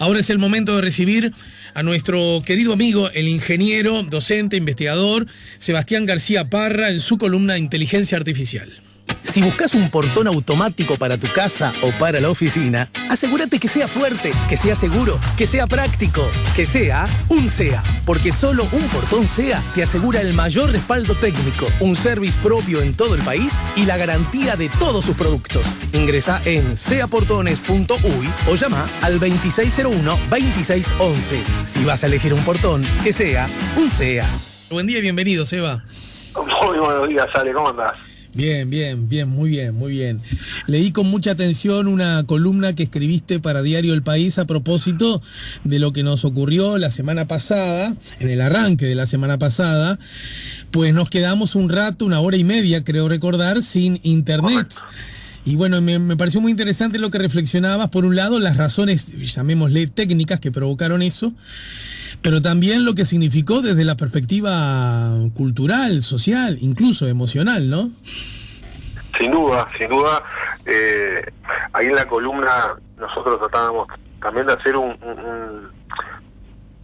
Ahora es el momento de recibir a nuestro querido amigo, el ingeniero, docente, investigador, Sebastián García Parra, en su columna Inteligencia Artificial. Si buscas un portón automático para tu casa o para la oficina, asegúrate que sea fuerte, que sea seguro, que sea práctico, que sea un SEA. Porque solo un portón SEA te asegura el mayor respaldo técnico, un service propio en todo el país y la garantía de todos sus productos. Ingresa en seaportones.uy o llama al 2601-2611. Si vas a elegir un portón, que sea un SEA. Buen día y bienvenido, Seba. Muy buenos días, Ale, ¿cómo andás? Bien, muy bien. Leí con mucha atención una columna que escribiste para Diario El País a propósito de lo que nos ocurrió la semana pasada, en el arranque de la semana pasada, pues nos quedamos un rato, 1 hora y media, creo recordar, sin internet. Correcto. Y bueno, me pareció muy interesante lo que reflexionabas, por un lado, las razones, llamémosle técnicas, que provocaron eso, pero también lo que significó desde la perspectiva cultural, social, incluso emocional, ¿no? Sin duda. Ahí en la columna nosotros tratábamos también de hacer un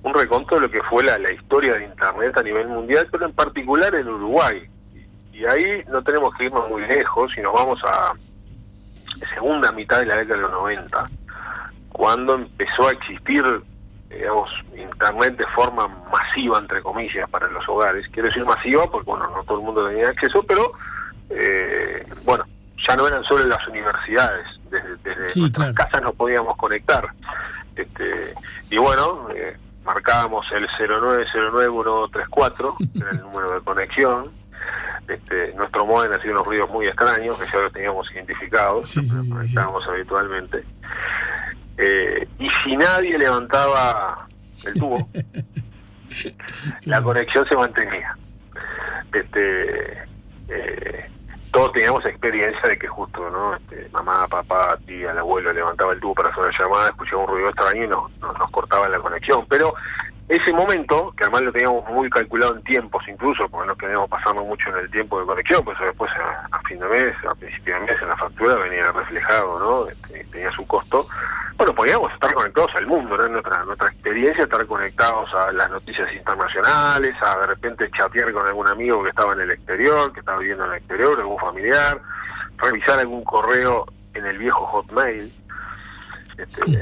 reconto de lo que fue la historia de Internet a nivel mundial, pero en particular en Uruguay. Y ahí no tenemos que irnos muy lejos, y nos vamos a segunda mitad de la década de los 90, cuando empezó a existir, digamos, Internet de forma masiva, entre comillas, para los hogares. Quiero decir masiva porque, bueno, no todo el mundo tenía acceso, pero, bueno, ya no eran solo las universidades, desde sí, nuestras claro. casas nos podíamos conectar. Y bueno, marcábamos el 0909-1234, era el número de conexión. Nuestro módem hacía unos ruidos muy extraños, que ya los teníamos identificados, Sí. conectábamos habitualmente. Y si nadie levantaba el tubo, la conexión se mantenía. Todos teníamos experiencia de que justo, ¿no? Mamá, papá, tía, el abuelo levantaba el tubo para hacer una llamada, escuchaba un ruido extraño y nos cortaban la conexión. Pero ese momento, que además lo teníamos muy calculado en tiempos incluso, porque no queríamos pasarnos mucho en el tiempo de conexión, pues eso después a fin de mes, a principio de mes, en la factura venía reflejado, ¿no? Tenía su costo. Bueno, podíamos estar conectados al mundo, ¿no? Nuestra experiencia, estar conectados a las noticias internacionales, a de repente chatear con algún amigo que estaba en el exterior, que estaba viviendo en el exterior, algún familiar, revisar algún correo en el viejo Hotmail,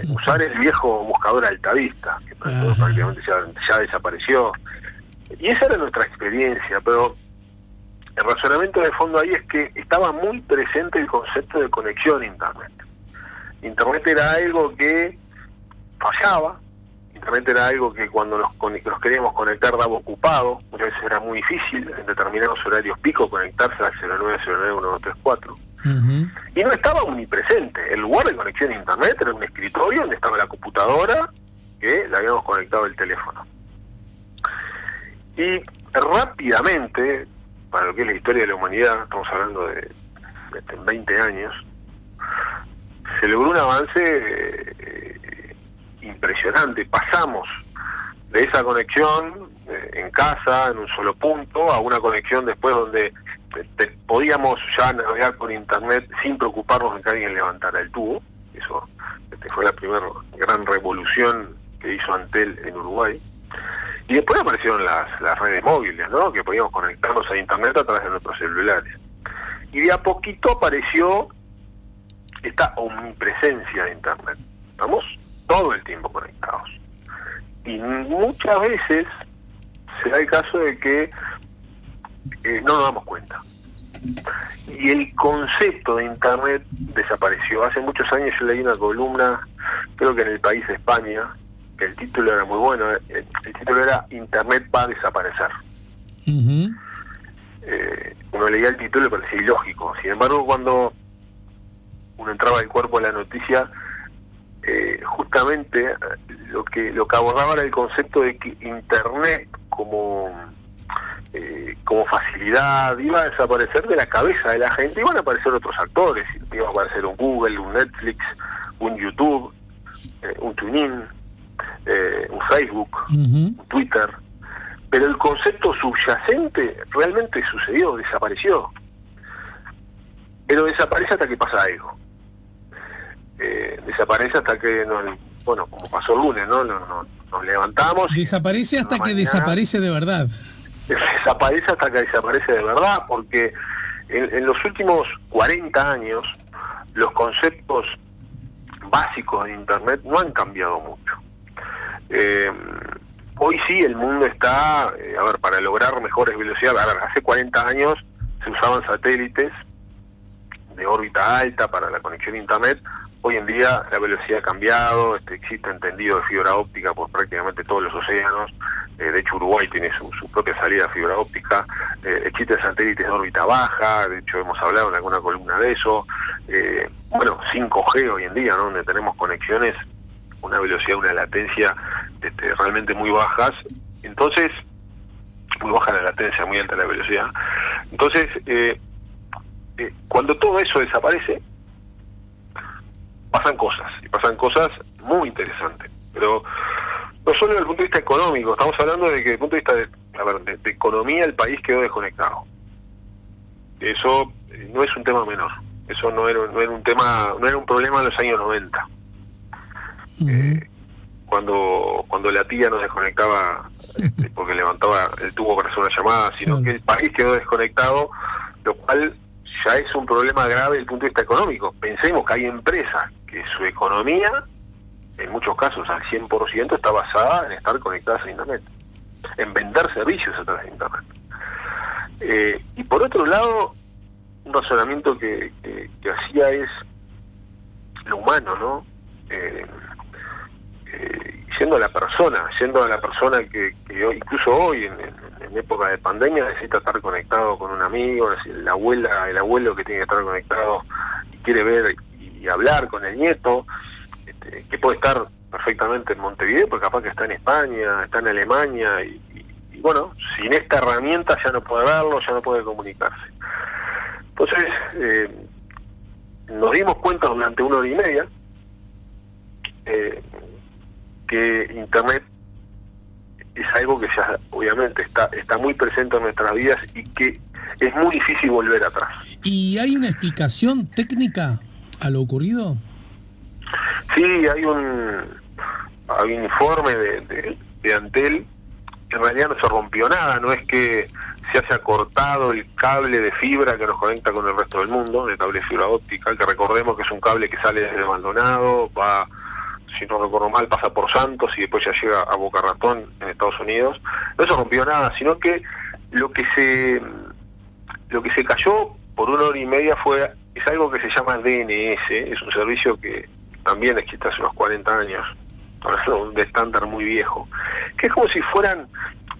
usar el viejo buscador Altavista, que prácticamente ya desapareció. Y esa era nuestra experiencia, pero el razonamiento de fondo ahí es que estaba muy presente el concepto de conexión a Internet. Internet era algo que fallaba, Internet era algo que cuando nos queríamos conectar daba ocupado, muchas veces era muy difícil en determinados horarios pico conectarse al 0909-1234. Y no estaba omnipresente. El lugar de conexión a Internet era un escritorio donde estaba la computadora, que le habíamos conectado el teléfono. Y rápidamente, para lo que es la historia de la humanidad, estamos hablando de 20 años, se logró un avance impresionante. Pasamos de esa conexión en casa, en un solo punto, a una conexión después donde podíamos ya navegar por Internet sin preocuparnos de que alguien levantara el tubo. Eso fue la primera gran revolución que hizo Antel en Uruguay. Y después aparecieron las redes móviles, ¿no? Que podíamos conectarnos a Internet a través de nuestros celulares. Y de a poquito apareció esta omnipresencia de Internet. Estamos todo el tiempo conectados. Y muchas veces se da el caso de que no nos damos cuenta. Y el concepto de Internet desapareció. Hace muchos años yo leí una columna, creo que en El País de España, que el título era muy bueno. El título era Internet va a desaparecer. Uno leía el título y parecía ilógico. Sin embargo, cuando uno entraba al cuerpo de la noticia, justamente lo que abordaba era el concepto de que Internet como facilidad iba a desaparecer de la cabeza de la gente. Iban a aparecer otros actores, iba a aparecer un Google, un Netflix, un YouTube, un TuneIn, un Facebook, un Twitter, pero el concepto subyacente realmente sucedió, desapareció. Pero desaparece hasta que pasa algo. Desaparece hasta que bueno, como pasó el lunes, ¿no? Nos levantamos. Desaparece hasta que desaparece de verdad. Desaparece hasta que desaparece de verdad, porque en los últimos 40 años los conceptos básicos de Internet no han cambiado mucho. Hoy sí el mundo está, para lograr mejores velocidades. Hace 40 años se usaban satélites de órbita alta para la conexión a Internet. Hoy en día la velocidad ha cambiado, existe entendido de fibra óptica por prácticamente todos los océanos. De hecho Uruguay tiene su propia salida de fibra óptica. Existen satélites de órbita baja, de hecho hemos hablado en alguna columna de eso. 5G hoy en día, ¿no? Donde tenemos conexiones, una velocidad, una latencia realmente muy bajas. Entonces, muy baja la latencia, muy alta la velocidad. Entonces, cuando todo eso desaparece, pasan cosas muy interesantes, pero no solo desde el punto de vista económico, estamos hablando de que desde el punto de vista de economía el país quedó desconectado. Eso no es un tema menor, eso no era un problema en los años 90. Cuando la tía nos desconectaba porque levantaba el tubo para hacer una llamada, sino que el país quedó desconectado, lo cual ya es un problema grave desde el punto de vista económico. Pensemos que hay empresas que su economía, en muchos casos al 100%, está basada en estar conectadas a Internet, en vender servicios a través de Internet. Y por otro lado, un razonamiento que hacía es lo humano, ¿no? Yendo a la persona que hoy, incluso hoy en época de pandemia, necesita estar conectado con un amigo, es decir, el abuelo que tiene que estar conectado y quiere ver y hablar con el nieto, que puede estar perfectamente en Montevideo, porque capaz que está en España, está en Alemania, y bueno, sin esta herramienta ya no puede verlo, ya no puede comunicarse. Entonces, nos dimos cuenta durante 1 hora y media que Internet es algo que ya obviamente está muy presente en nuestras vidas y que es muy difícil volver atrás. ¿Y hay una explicación técnica a lo ocurrido? Sí, hay un informe de Antel. En realidad no se rompió nada, no es que se haya cortado el cable de fibra que nos conecta con el resto del mundo, el cable de fibra óptica, que recordemos que es un cable que sale desde Maldonado, va, si no recuerdo mal, pasa por Santos y después ya llega a Boca Ratón en Estados Unidos. No se rompió nada, sino que lo que se cayó por 1 hora y media es algo que se llama DNS, es un servicio que también existe hace unos 40 años, un estándar muy viejo, que es como si fueran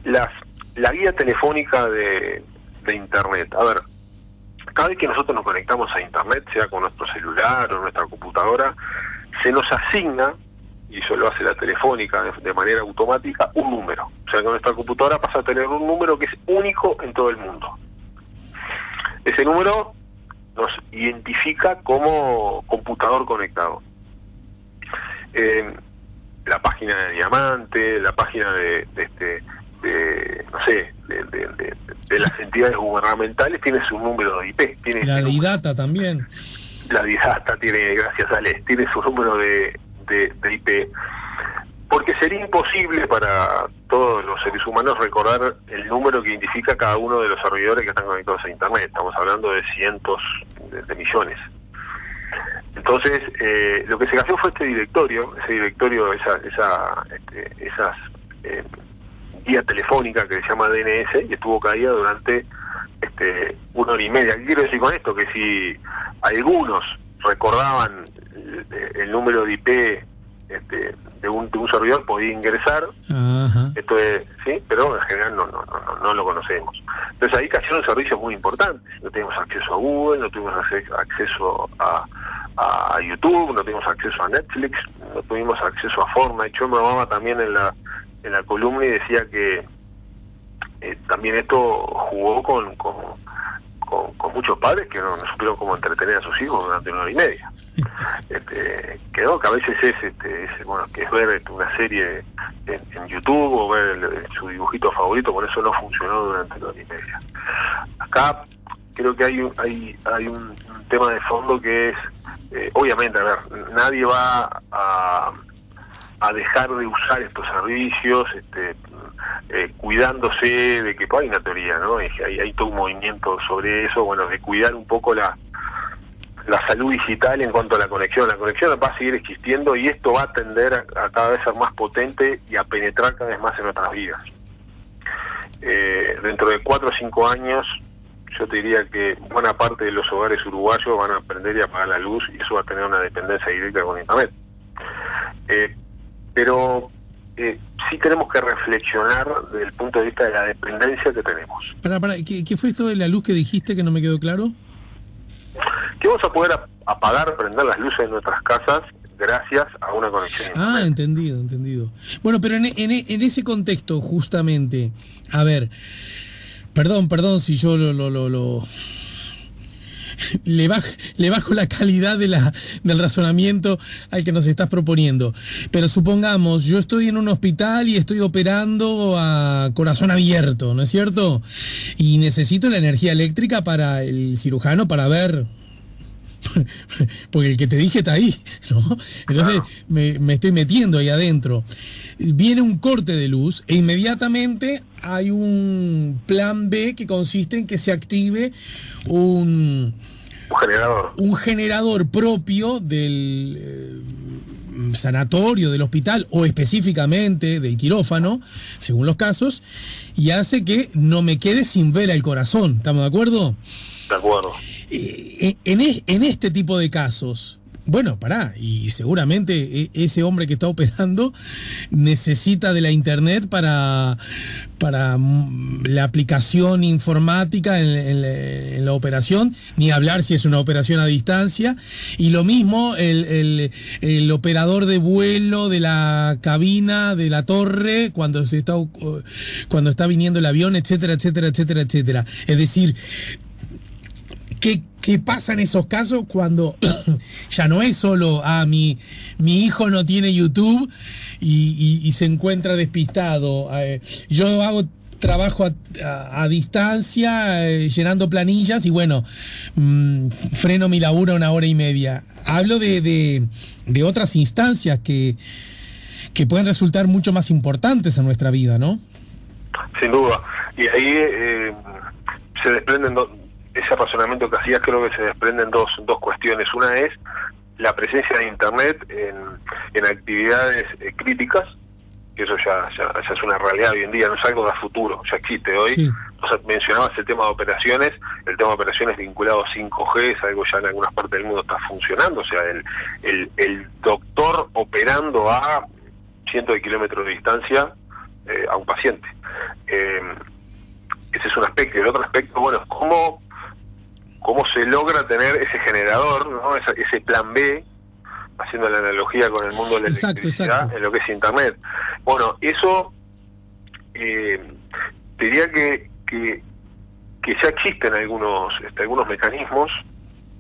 la guía telefónica de Internet. A ver, cada vez que nosotros nos conectamos a Internet, sea con nuestro celular o nuestra computadora, se nos asigna, y eso lo hace la telefónica de manera automática, un número. O sea que nuestra computadora pasa a tener un número que es único en todo el mundo. Ese número nos identifica como computador conectado. La página de Diamante, la página de las entidades gubernamentales tiene su número de IP. La de IDATA también. La de IDATA tiene, gracias a Alex, tiene su número de IP, porque sería imposible para todos los seres humanos recordar el número que identifica cada uno de los servidores que están conectados a Internet. Estamos hablando de cientos de millones. Entonces, lo que se cayó fue ese directorio, esas guía telefónica que se llama DNS, y estuvo caída durante 1 hora y media. ¿Qué quiero decir con esto? Que si algunos recordaban el número de IP de un servidor, podía ingresar. Ajá. Esto es, sí, pero en general no lo conocemos. Entonces ahí cayeron servicios muy importantes. No teníamos acceso a Google, no tuvimos acceso a YouTube, no tuvimos acceso a Netflix, no tuvimos acceso a Fortnite. Yo me mamaba también en la columna y decía que también esto jugó con muchos padres que no supieron cómo entretener a sus hijos durante 1 hora y media. Quedó que a veces que es ver una serie en YouTube o ver su dibujito favorito, por eso no funcionó durante 1 hora y media. Acá creo que hay un tema de fondo que es, obviamente, a ver, nadie va a a dejar de usar estos servicios, cuidándose de que, pues hay una teoría, ¿no? Hay todo un movimiento sobre eso, bueno, de cuidar un poco la salud digital en cuanto a la conexión. La conexión va a seguir existiendo y esto va a tender a cada vez ser más potente y a penetrar cada vez más en nuestras vidas. Dentro de 4 o 5 años, yo te diría que buena parte de los hogares uruguayos van a aprender y apagar la luz y eso va a tener una dependencia directa con Internet. Pero sí tenemos que reflexionar desde el punto de vista de la dependencia que tenemos. ¿Qué fue esto de la luz que dijiste que no me quedó claro? Que vamos a poder apagar, prender las luces de nuestras casas gracias a una conexión. Ah, entendido. Bueno, pero en ese contexto, justamente, a ver, perdón si yo le bajo la calidad del razonamiento al que nos estás proponiendo. Pero supongamos, yo estoy en un hospital y estoy operando a corazón abierto, ¿no es cierto? Y necesito la energía eléctrica para el cirujano para ver... porque el que te dije está ahí, ¿no? Entonces me estoy metiendo ahí adentro. Viene un corte de luz e inmediatamente hay un plan B que consiste en que se active un generador propio del sanatorio, del hospital o específicamente del quirófano, según los casos, y hace que no me quede sin ver el corazón. ¿Estamos de acuerdo? De acuerdo. En este tipo de casos, bueno, y seguramente ese hombre que está operando necesita de la internet para la aplicación informática en la operación, ni hablar si es una operación a distancia, y lo mismo el operador de vuelo de la cabina de la torre cuando está viniendo el avión, etcétera. Es decir, ¿Qué pasa en esos casos cuando ya no es solo mi hijo no tiene YouTube y se encuentra despistado? Yo hago trabajo a distancia, llenando planillas y bueno, freno mi laburo 1 hora y media. Hablo de otras instancias que pueden resultar mucho más importantes en nuestra vida, ¿no? Sin duda. Y ahí se desprenden ese razonamiento que hacías, creo que se desprenden dos cuestiones. Una es la presencia de Internet en actividades críticas, que eso ya es una realidad hoy en día, no es algo de futuro, ya existe hoy. Sí. O sea, mencionabas el tema de operaciones, vinculado a 5G, es algo ya en algunas partes del mundo está funcionando, o sea, el doctor operando a cientos de kilómetros de distancia a un paciente. Ese es un aspecto. Y el otro aspecto, bueno, es cómo se logra tener ese generador, ¿no? Ese plan B, haciendo la analogía con el mundo de la electricidad, en lo que es Internet. Bueno, eso te diría que ya existen algunos mecanismos,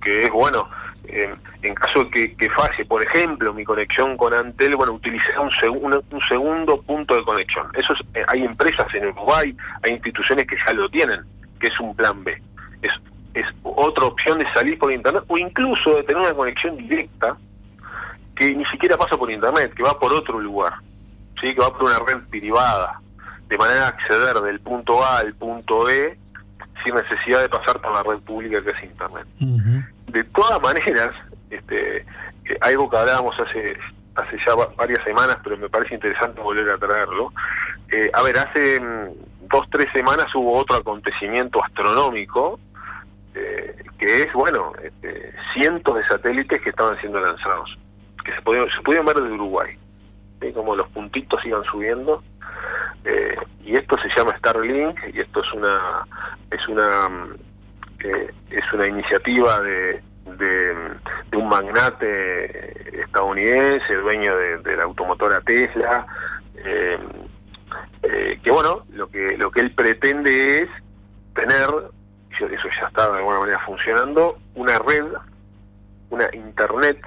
que es, bueno, en caso de que falle, por ejemplo, mi conexión con Antel, bueno, utilizar un segundo punto de conexión. Hay empresas en Uruguay, hay instituciones que ya lo tienen, que es un plan B. Es otra opción de salir por Internet o incluso de tener una conexión directa que ni siquiera pasa por Internet, que va por otro lugar, ¿sí? Que va por una red privada, de manera de acceder del punto A al punto B sin necesidad de pasar por la red pública que es Internet. Uh-huh. De todas maneras, algo que hablábamos hace ya varias semanas, pero me parece interesante volver a traerlo. Hace 2-3 semanas hubo otro acontecimiento astronómico, que es, bueno, cientos de satélites que estaban siendo lanzados, que se podían ver desde Uruguay, ¿sí? Como los puntitos iban subiendo, y esto se llama Starlink, y esto es una iniciativa de un magnate estadounidense, dueño de la automotora Tesla, que bueno, lo que él pretende es tener, eso ya está de alguna manera funcionando, una red, una internet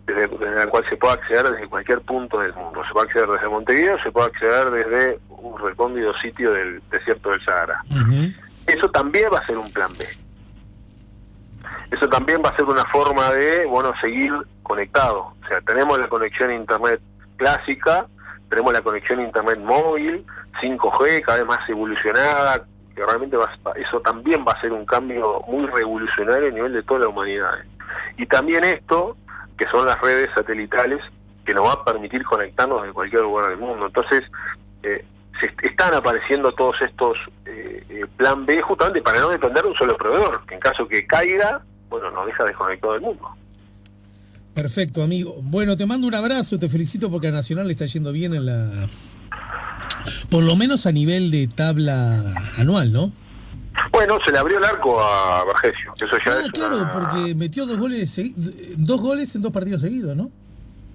desde la cual se puede acceder desde cualquier punto del mundo. Se puede acceder desde Montevideo, se puede acceder desde un recóndito sitio del desierto del Sahara. Uh-huh. Eso también va a ser un plan B. Eso también va a ser una forma de, bueno, seguir conectado. O sea, tenemos la conexión a Internet clásica, tenemos la conexión a internet móvil, 5G, cada vez más evolucionada, que realmente eso también va a ser un cambio muy revolucionario a nivel de toda la humanidad. Y también esto, que son las redes satelitales, que nos va a permitir conectarnos de cualquier lugar del mundo. Entonces, están apareciendo todos estos plan B, justamente para no depender de un solo proveedor, que en caso que caiga, bueno, nos deja desconectado del mundo. Perfecto, amigo. Bueno, te mando un abrazo, te felicito porque a Nacional le está yendo bien en la... Por lo menos a nivel de tabla anual, ¿no? Bueno, se le abrió el arco a Vergesio. Eso ya es claro, porque metió dos goles en 2 partidos seguidos, ¿no?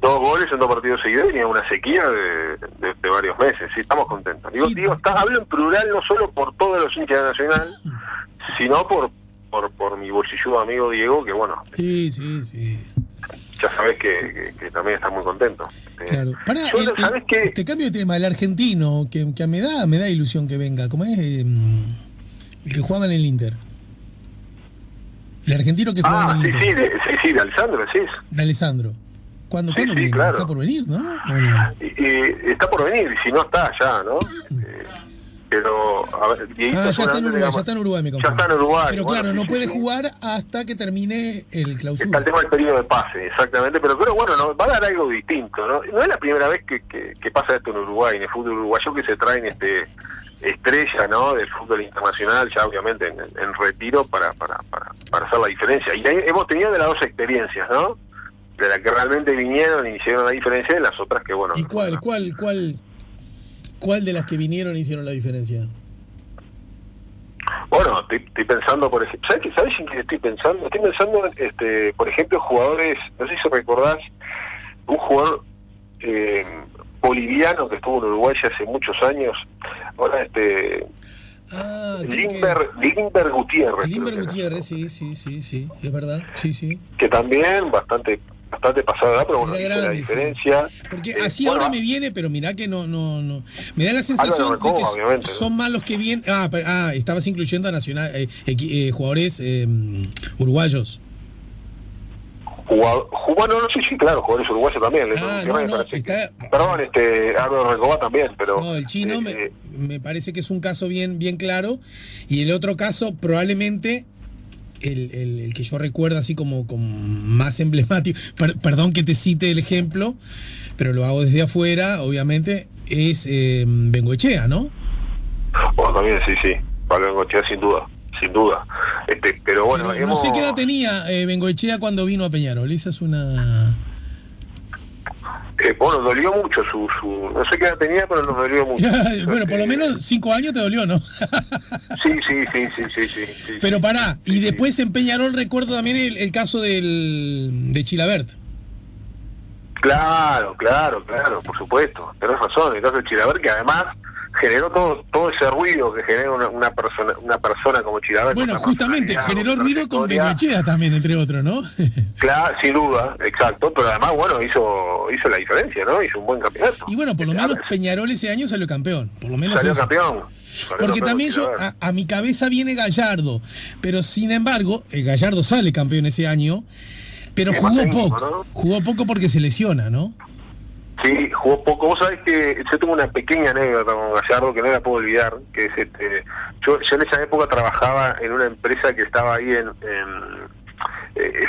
2 goles en 2 partidos seguidos y tenía una sequía de varios meses. Sí, estamos contentos. Digo, hablo en plural no solo por todos los hinchas de Nacional, sino por mi bolsilludo amigo Diego, que bueno... Sí. Ya sabés que también está muy contento. Claro. Pará, ¿sabés qué? Te cambio de tema, el argentino, que me da ilusión que venga. ¿Cómo es? El que jugaba en el Inter. El argentino que jugaba en el Inter. Sí, de Alessandro, sí. De Alessandro. ¿Cuándo viene? Claro. Está por venir, ¿no? Está por venir, y si no está ya, ¿no? Pero, a ver, ya está en Uruguay, me confirmo. Ya está en Uruguay. Pero claro, no puede jugar hasta que termine el clausura. Está el tema del periodo de pase, exactamente, pero bueno, no, va a dar algo distinto, ¿no? No es la primera vez que pasa esto en Uruguay, en el fútbol uruguayo, que se traen estrella, ¿no? Del fútbol internacional, ya obviamente en retiro para hacer la diferencia. Y ahí hemos tenido de las dos experiencias, ¿no? De la que realmente vinieron y hicieron la diferencia, y las otras que, bueno... ¿Y cuál de las que vinieron hicieron la diferencia? Bueno, estoy pensando, por ejemplo, ¿sabes en qué estoy pensando? Estoy pensando en, por ejemplo, jugadores, no sé si recordás, un jugador boliviano que estuvo en Uruguay hace muchos años, ahora Limber Gutiérrez. Limber Gutiérrez, sí, es verdad, sí. Que también bastante pasada edad, pero bueno, grande, la diferencia. Sí. Porque así ahora me viene, pero mirá que no. Me da la sensación de que son más los que vienen. Estabas incluyendo a Nacional, jugadores uruguayos. Bueno, sí, claro, jugadores uruguayos también. Perdón, Álvaro Recoba también, pero... No, el chino me parece que es un caso bien claro, y el otro caso probablemente... El que yo recuerdo así como más emblemático, perdón que te cite el ejemplo, pero lo hago desde afuera, obviamente, es Bengoechea, ¿no? Bueno, también sí, Pablo Bengoechea sin duda. Pero bueno, pero no sé qué edad tenía Bengoechea cuando vino a Peñarol, esa es una... bueno, dolió mucho no sé qué edad tenía, pero nos dolió mucho. Bueno, por lo menos 5 años te dolió, ¿no? Sí. Pero pará, y después en Peñarol recuerdo también el caso de Chilabert. Claro, por supuesto. Tenés razón, el caso de Chilabert, que además generó todo ese ruido que genera una persona como Chilabert. Bueno, justamente, generó ruido con Bengoechea también, entre otros, ¿no? Claro, sin duda, exacto, pero además, bueno, hizo la diferencia, ¿no? Hizo un buen campeonato. Y bueno, por lo menos Peñarol ese año salió campeón, por lo menos salió eso. Campeón. Porque también a mi cabeza viene Gallardo, pero sin embargo, Gallardo sale campeón ese año, pero jugó poco porque se lesiona, ¿no? Sí, jugó poco. Vos sabés que yo tengo una pequeña anécdota con Gallardo que no la puedo olvidar, que es yo en esa época trabajaba en una empresa que estaba ahí en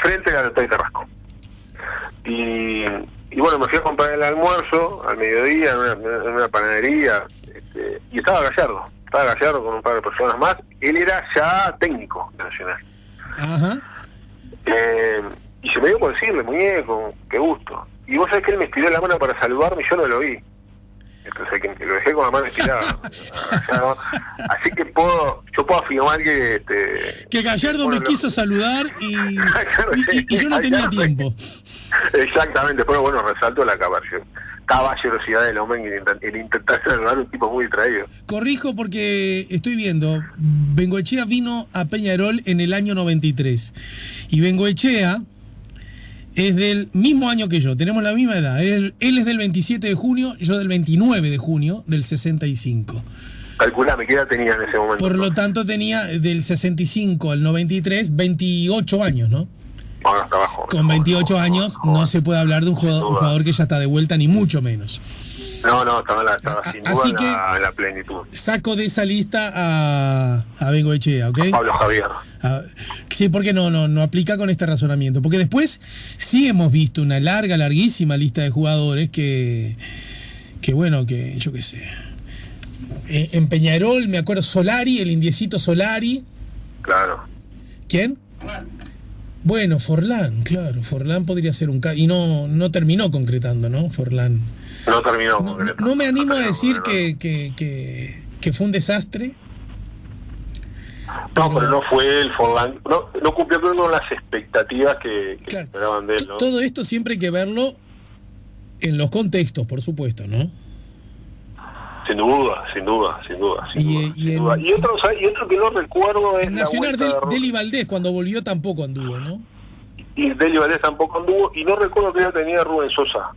frente a la Hotel Carrasco. Y bueno, me fui a comprar el almuerzo al mediodía en una panadería, y estaba Gallardo con un par de personas más. Él era ya técnico de Nacional. Ajá. Y se me dio por decirle, muñeco, qué gusto. Y vos sabés que él me estiró la mano para saludarme y yo no lo vi. Entonces que lo dejé con la mano estirada. Así que yo puedo afirmar que Gallardo me quiso saludar y yo no tenía tiempo. Exactamente, pero bueno, resalto la caballerosidad del hombre en intentar saludar a un tipo muy distraído. Corrijo porque estoy viendo, Bengoechea vino a Peñarol en el año 93 y Bengoechea es del mismo año que yo, tenemos la misma edad. Él es del 27 de junio, yo del 29 de junio del 65. Calculame, ¿qué edad tenía en ese momento? Por lo tanto tenía del 65 al 93, 28 años, ¿no? Ahora está abajo. Con 28 años no se puede hablar de un jugador que ya está de vuelta, ni mucho menos. No, estaba sin Así duda en la plenitud. Saco de esa lista a Bengoechea, ¿ok? Pablo Javier. Sí, porque no aplica con este razonamiento. Porque después sí hemos visto una larguísima lista de jugadores que bueno, que yo qué sé. En Peñarol, me acuerdo, Solari, el indiecito Solari. Claro. ¿Quién? Bueno, Forlán, claro. Forlán podría ser un caso. Y no terminó concretando, ¿no? Forlán. No terminó. No me animo a decir que fue un desastre. No, pero no fue el Forlán. No cumplió con las expectativas que esperaban de él, ¿no? Todo esto siempre hay que verlo en los contextos, por supuesto, ¿no? Sin duda. Y otro que no recuerdo es en la Nacional vuelta de Deli Valdés, cuando volvió tampoco anduvo, ¿no? Y Deli Valdés tampoco anduvo, y no recuerdo que ya tenía Rubén Sosa.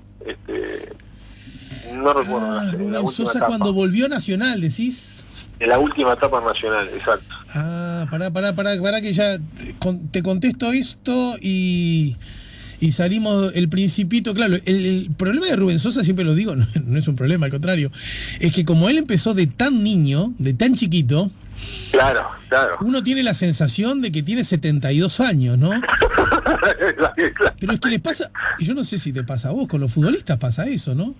No recuerdo. Rubén Sosa cuando volvió a Nacional, decís. En la última etapa nacional, exacto. Pará que ya te contesto esto y salimos el Principito. Claro, el problema de Rubén Sosa, siempre lo digo, no es un problema, al contrario, es que como él empezó de tan niño, de tan chiquito, claro. uno tiene la sensación de que tiene 72 años, ¿no? Pero es que les pasa, y yo no sé si te pasa a vos, con los futbolistas pasa eso, ¿no?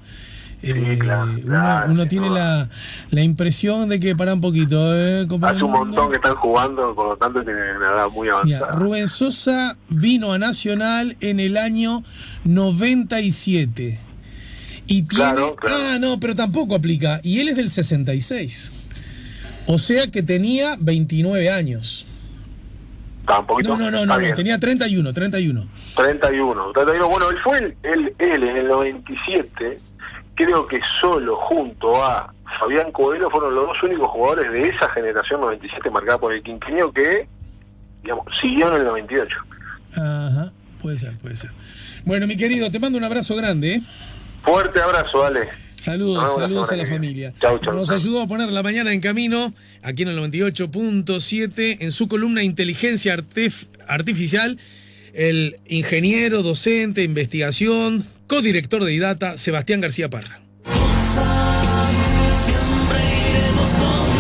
Sí, claro, uno tiene la impresión de que para un poquito, hace un montón que están jugando, por lo tanto tienen una edad muy avanzada. Mira, Rubén Sosa vino a Nacional en el año 97 y tiene, claro. Pero tampoco aplica, y él es del 66, o sea que tenía 29 años. Tampoco. No, tenía 31. 31. Bueno, él fue él en el 97. Creo que solo junto a Fabián Coelho fueron los dos únicos jugadores de esa generación 97 marcada por el quinquenio que, digamos, siguieron en el 98. Ajá, puede ser. Bueno, mi querido, te mando un abrazo grande, ¿eh? Fuerte abrazo, dale. Saludos a la familia. Chau. Nos ayudó a poner la mañana en camino, aquí en el 98.7, en su columna Inteligencia Artificial, el ingeniero, docente, investigación, codirector de IDATA, Sebastián García Parra. Siempre iremos con